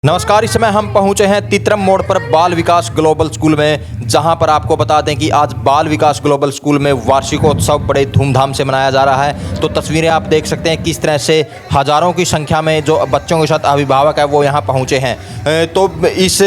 नमस्कार। इस समय हम पहुंचे हैं तितरम मोड़ पर बाल विकास ग्लोबल स्कूल में, जहां पर आपको बता दें कि आज बाल विकास ग्लोबल स्कूल में वार्षिकोत्सव बड़े धूमधाम से मनाया जा रहा है। तो तस्वीरें आप देख सकते हैं किस तरह से हज़ारों की संख्या में जो बच्चों के साथ अभिभावक है वो यहां पहुंचे हैं। तो इस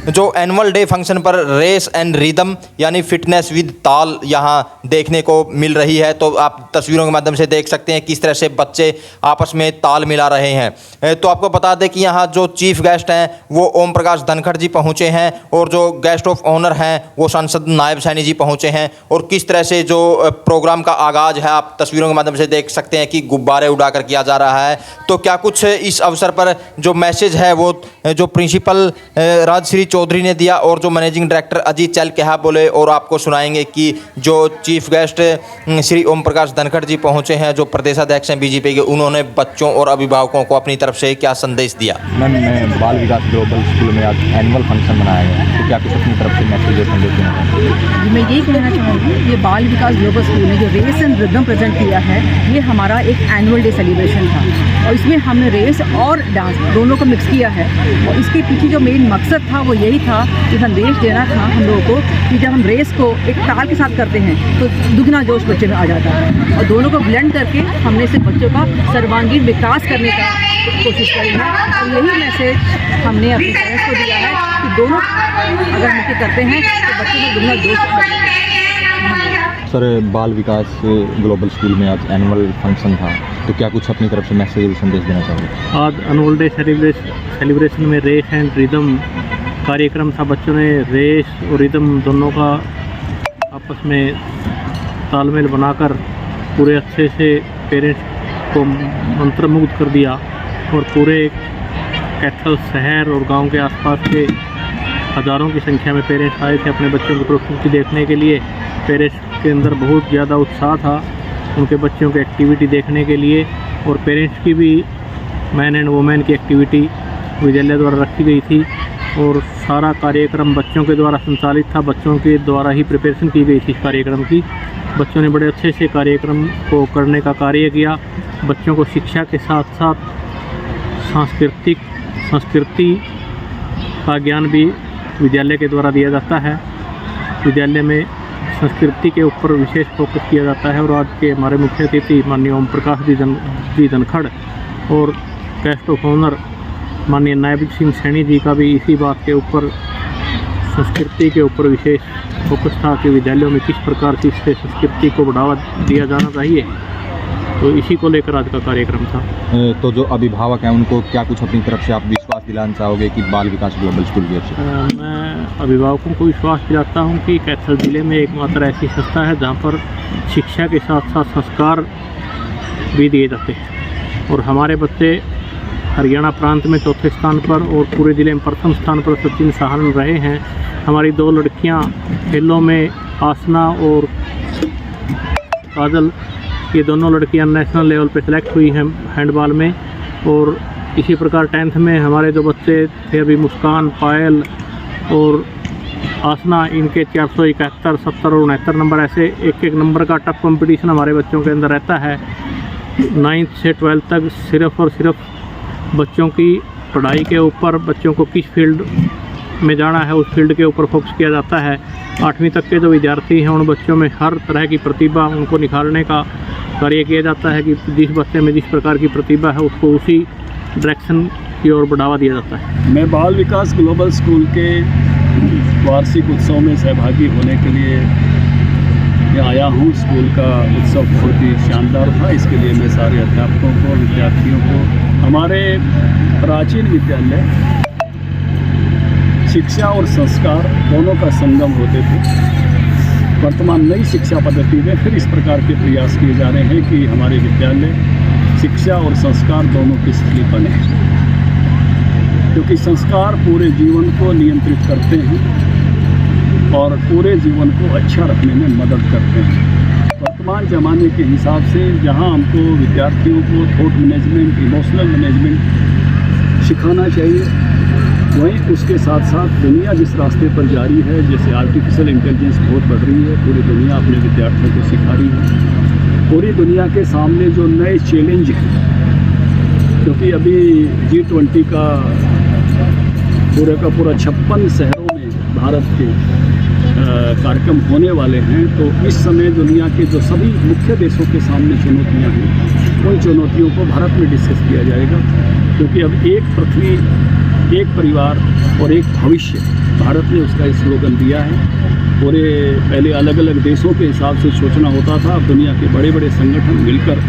जो एनुअल डे फंक्शन पर रेस एंड रिदम यानी फिटनेस विद ताल यहाँ देखने को मिल रही है। तो आप तस्वीरों के माध्यम से देख सकते हैं किस तरह से बच्चे आपस में ताल मिला रहे हैं। तो आपको बता दें कि यहाँ जो चीफ गेस्ट हैं वो ओम प्रकाश धनखड़ जी पहुंचे हैं और जो गेस्ट ऑफ ऑनर हैं वो सांसद नायब सैनी जी पहुंचे हैं। और किस तरह से जो प्रोग्राम का आगाज है आप तस्वीरों के माध्यम से देख सकते हैं कि गुब्बारे उड़ाकर किया जा रहा है। तो क्या कुछ इस अवसर पर जो मैसेज है वो जो प्रिंसिपल राजश्री चौधरी ने दिया और जो मैनेजिंग डायरेक्टर अजीत चहल क्या बोले, और आपको सुनाएंगे कि जो चीफ गेस्ट श्री ओम प्रकाश धनखड़ जी पहुंचे हैं जो प्रदेशाध्यक्ष हैं बीजेपी के, उन्होंने बच्चों और अभिभावकों को अपनी तरफ से क्या संदेश दिया। मैं बाल विकास ग्लोबल स्कूल में आज एनुअल फंक्शन मनाया गया, तो क्या कुछ अपनी तरफ से मैसेज और संदेश देना चाहूँगी? मैं यही कहना चाहूँगी, ये बाल विकास ग्लोबल स्कूल ने जो रेस एंड रिदम प्रेजेंट किया है ये हमारा एक एनुअल डे सेलिब्रेशन था और इसमें हमने रेस और डांस दोनों को मिक्स किया है। और इसके पीछे जो मेन मकसद था वो यही था कि संदेश देना था हम लोगों को कि जब हम रेस को एक ताल के साथ करते हैं तो दुगना जोश बच्चे में आ जाता है और दोनों को ब्लेंड करके हमने से बच्चों का सर्वांगीण विकास करने का कोशिश करी है। तो यही मैसेज हमने अपने पेरेंट्स को दिया है कि दोनों अगर मिलकर करते हैं तो बच्चों में दुगना जोश। सर, बाल विकास ग्लोबल स्कूल में आज एनुअल फंक्शन था, तो क्या कुछ अपनी तरफ से मैसेज और संदेश देना चाहोगे? आज एनुअल डे सेलिब्रेशन में रेस एंड रिदम कार्यक्रम था। बच्चों ने रेस और रिदम दोनों का आपस में तालमेल बनाकर पूरे अच्छे से पेरेंट्स को मंत्रमुग्ध कर दिया और पूरे कैथल शहर और गांव के आसपास के हज़ारों की संख्या में पेरेंट्स आए थे अपने बच्चों की प्रस्तुति देखने के लिए। पेरेंट्स के अंदर बहुत ज़्यादा उत्साह था उनके बच्चों की एक्टिविटी देखने के लिए, और पेरेंट्स की भी मैन एंड वुमेन की एक्टिविटी विद्यालय द्वारा रखी गई थी और सारा कार्यक्रम बच्चों के द्वारा संचालित था। बच्चों के द्वारा ही प्रिपरेशन की गई थी इस कार्यक्रम की। बच्चों ने बड़े अच्छे से कार्यक्रम को करने का कार्य किया। बच्चों को शिक्षा के साथ साथ संस्कृति का ज्ञान भी विद्यालय के द्वारा दिया जाता है। विद्यालय में संस्कृति के ऊपर विशेष फोकस किया जाता है और आज के हमारे मुख्य अतिथि माननीय ओम प्रकाश जी धनखड़ और गेस्ट ऑफ ऑनर माननीय नायब सिंह सैनी जी का भी इसी बात के ऊपर संस्कृति के ऊपर विशेष फोकस था कि विद्यालयों में किस प्रकार से इससे संस्कृति को बढ़ावा दिया जाना चाहिए। तो इसी को लेकर आज का कार्यक्रम था। तो जो अभिभावक हैं उनको क्या कुछ अपनी तरफ से आप विश्वास दिलाना चाहोगे कि बाल विकास ग्लोबल स्कूल की अच्छी? मैं अभिभावकों को विश्वास दिलाता हूं कि कैथल ज़िले में एकमात्र ऐसी संस्था है जहां पर शिक्षा के साथ साथ संस्कार भी दिए जाते हैं और हमारे बच्चे हरियाणा प्रांत में चौथे स्थान पर और पूरे ज़िले में प्रथम स्थान पर सचिन सहारन रहे हैं। हमारी दो लड़कियां खेलों में आसना और काजल, ये दोनों लड़कियां नेशनल लेवल पे सिलेक्ट हुई हैं हैंडबॉल में। और इसी प्रकार 10th में हमारे जो बच्चे थे अभी मुस्कान, पायल और आसना, इनके 471, 70 और 69 नंबर, ऐसे एक एक नंबर का टफ कंपटीशन हमारे बच्चों के अंदर रहता है। 9th से 12th तक सिर्फ़ और सिर्फ बच्चों की पढ़ाई के ऊपर, बच्चों को किस फील्ड में जाना है उस फील्ड के ऊपर फोकस किया जाता है। 8वीं तक के जो विद्यार्थी हैं उन बच्चों में हर तरह की प्रतिभा उनको निखारने का कार्य किया जाता है कि जिस बच्चे में जिस प्रकार की प्रतिभा है उसको उसी डायरेक्शन की ओर बढ़ावा दिया जाता है। मैं बाल विकास ग्लोबल स्कूल के वार्षिक उत्सव में सहभागी होने के लिए यहाँ आया हूँ। स्कूल का उत्सव बहुत ही शानदार था, इसके लिए मैं सारे अध्यापकों को, विद्यार्थियों को, हमारे प्राचीन विद्यालय शिक्षा और संस्कार दोनों का संगम होते थे। वर्तमान नई शिक्षा पद्धति में फिर इस प्रकार के प्रयास किए जा रहे हैं कि हमारे विद्यालय शिक्षा और संस्कार दोनों की स्थली बने, क्योंकि संस्कार पूरे जीवन को नियंत्रित करते हैं और पूरे जीवन को अच्छा रखने में मदद करते हैं। वर्तमान ज़माने के हिसाब से जहां हमको विद्यार्थियों को थॉट मैनेजमेंट, इमोशनल मैनेजमेंट सिखाना चाहिए, वहीं उसके साथ साथ दुनिया जिस रास्ते पर जारी है, जैसे आर्टिफिशियल इंटेलिजेंस बहुत बढ़ रही है, पूरी दुनिया अपने विद्यार्थियों को सिखा रही है। पूरी दुनिया के सामने जो नए चैलेंज हैं, क्योंकि अभी G20 का पूरे का पूरा 56 शहरों में भारत के कार्यक्रम होने वाले हैं। तो इस समय दुनिया के जो सभी मुख्य देशों के सामने चुनौतियां हैं, उन चुनौतियों को भारत में डिस्कस किया जाएगा, क्योंकि अब एक पृथ्वी, एक परिवार और एक भविष्य, भारत ने उसका स्लोगन दिया है। पूरे पहले अलग अलग देशों के हिसाब से सोचना होता था, अब दुनिया के बड़े बड़े संगठन मिलकर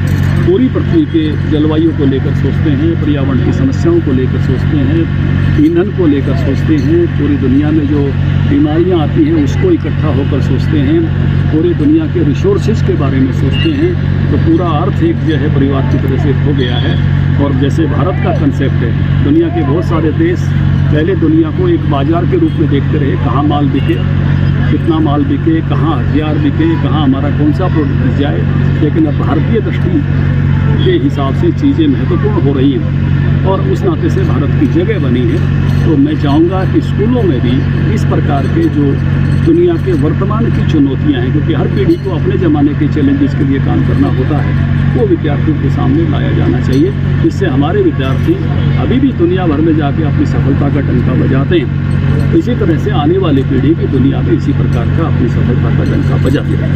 पूरी पृथ्वी के जलवायु को लेकर सोचते हैं, पर्यावरण की समस्याओं को लेकर सोचते हैं, ईंधन को लेकर सोचते हैं, पूरी दुनिया में जो बीमारियां आती हैं उसको इकट्ठा होकर सोचते हैं, पूरी दुनिया के रिसोर्सेज के बारे में सोचते हैं। तो पूरा अर्थ एक जो है परिवार की तरह से हो गया है। और जैसे भारत का कंसेप्ट है, दुनिया के बहुत सारे देश पहले दुनिया को एक बाज़ार के रूप में देखते रहे, कहाँ माल बिके, कितना माल बिके, कहाँ हथियार बिके, कहाँ हमारा कौन सा प्रोडक्ट जाए। लेकिन अब भारतीय दृष्टि के हिसाब से चीज़ें महत्वपूर्ण हो रही हैं और उस नाते से भारत की जगह बनी है। तो मैं चाहूँगा कि स्कूलों में भी इस प्रकार के जो दुनिया के वर्तमान की चुनौतियाँ हैं, क्योंकि हर पीढ़ी को अपने ज़माने के चैलेंजेस के लिए काम करना होता है, वो विद्यार्थियों के सामने लाया जाना चाहिए, जिससे हमारे विद्यार्थी अभी भी दुनिया भर में जाके अपनी सफलता का डंका बजाते हैं। इसी तरह से आने वाली पीढ़ी की दुनिया में इसी प्रकार का अपनी सफलता का डंका बजाती रहे।